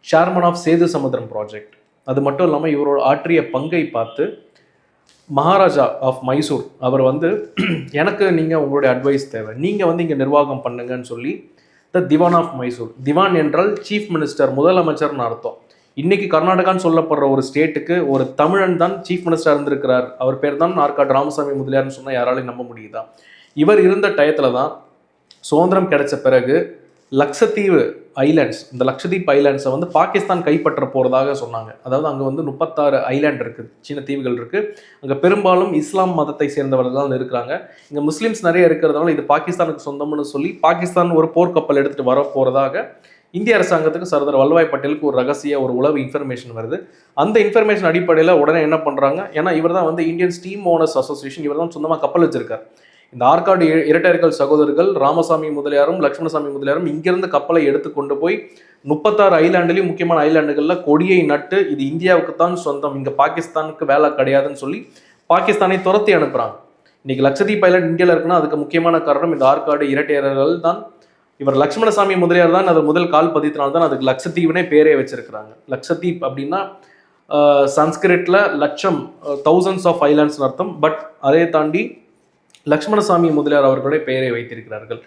Chairman of Setu Samudram project. அது மட்டும் இல்லாமல் இவரோட ஆற்றிய பங்கை பார்த்து மகாராஜா ஆஃப் மைசூர் அவர் வந்து எனக்கு நீங்கள் உங்களுடைய அட்வைஸ் தேவை, நீங்கள் வந்து இங்கே நிர்வாகம் பண்ணுங்கன்னு சொல்லி த திவான் ஆஃப் மைசூர். திவான் என்றால் சீஃப் மினிஸ்டர், முதலமைச்சர்னு அர்த்தம். இன்னைக்கு கர்நாடகான்னு சொல்லப்படுற ஒரு ஸ்டேட்டுக்கு ஒரு தமிழன் தான் சீஃப் மினிஸ்டர் இருந்திருக்கிறார். அவர் பேர் தான் ஆற்காடு ராமசாமி முதலியார்னு சொன்னால் யாராலையும் நம்ப முடியுதா? இவர் இருந்த டயத்தில் தான் சுதந்திரம் கிடைச்ச பிறகு லக்ஷத்தீவு ஐலாண்ட்ஸ், இந்த லக்ஷதீப் ஐலாண்ட்ஸை வந்து பாகிஸ்தான் கைப்பற்ற போகிறதாக சொன்னாங்க. அதாவது அங்கே வந்து 36 ஐலாண்ட் இருக்குது, சின்ன தீவுகள் இருக்குது. அங்கே பெரும்பாலும் இஸ்லாம் மதத்தை சேர்ந்தவர்கள் தான் இருக்கிறாங்க. இங்கே முஸ்லீம்ஸ் நிறைய இருக்கிறதுனால இது பாகிஸ்தானுக்கு சொந்தம்னு சொல்லி பாகிஸ்தான் ஒரு போர்க்கப்பல் எடுத்துகிட்டு வர போகிறதாக இந்திய அரசாங்கத்துக்கு சர்தார் வல்லபாய் பட்டேலுக்கு ஒரு ரகசிய ஒரு உளவு இன்ஃபர்மேஷன் வருது. அந்த இன்ஃபர்மேஷன் அடிப்படையில் உடனே என்ன பண்ணுறாங்க, ஏன்னா இவர் தான் வந்து இந்தியன் ஸ்டீம் ஓனர்ஸ் அசோசியேஷன், இவர் தான் சொந்தமாக கப்பல் வச்சிருக்கார். இந்த ஆற்காடு இரட்டையர்கள் சகோதரர்கள் ராமசாமி முதலியாரும் லட்சுமணசாமி முதலியாரும் இங்கிருந்து கப்பலை எடுத்து கொண்டு போய் 36 ஐலாண்டுலையும் முக்கியமான ஐலாண்டுகளில் கொடியை நட்டு இது இந்தியாவுக்கு தான் சொந்தம், இங்கே பாகிஸ்தானுக்கு வேலை கிடையாதுன்னு சொல்லி பாகிஸ்தானை துரத்தி அனுப்புகிறாங்க. இன்னைக்கு லட்சதீப் ஐலாண்ட் இந்தியாவில் இருக்குன்னா அதுக்கு முக்கியமான காரணம் இந்த ஆற்காடு இரட்டையர்கள் தான். இவர் லட்சுமணசாமி முதலியார் தான் அது முதல் கால் பதித்தினால்தான் அதுக்கு லட்சத்தீவுனே பேரே வச்சிருக்கிறாங்க. லட்சத்தீப் அப்படின்னா சன்ஸ்கிரிட்ல லட்சம், தௌசண்ட்ஸ் ஆஃப் ஐலாண்ட்ஸ்னு அர்த்தம். பட் அதை தாண்டி லட்சுமணசாமி முதலியார் அவர்களுடைய பெயரை வைத்திருக்கிறார்கள்.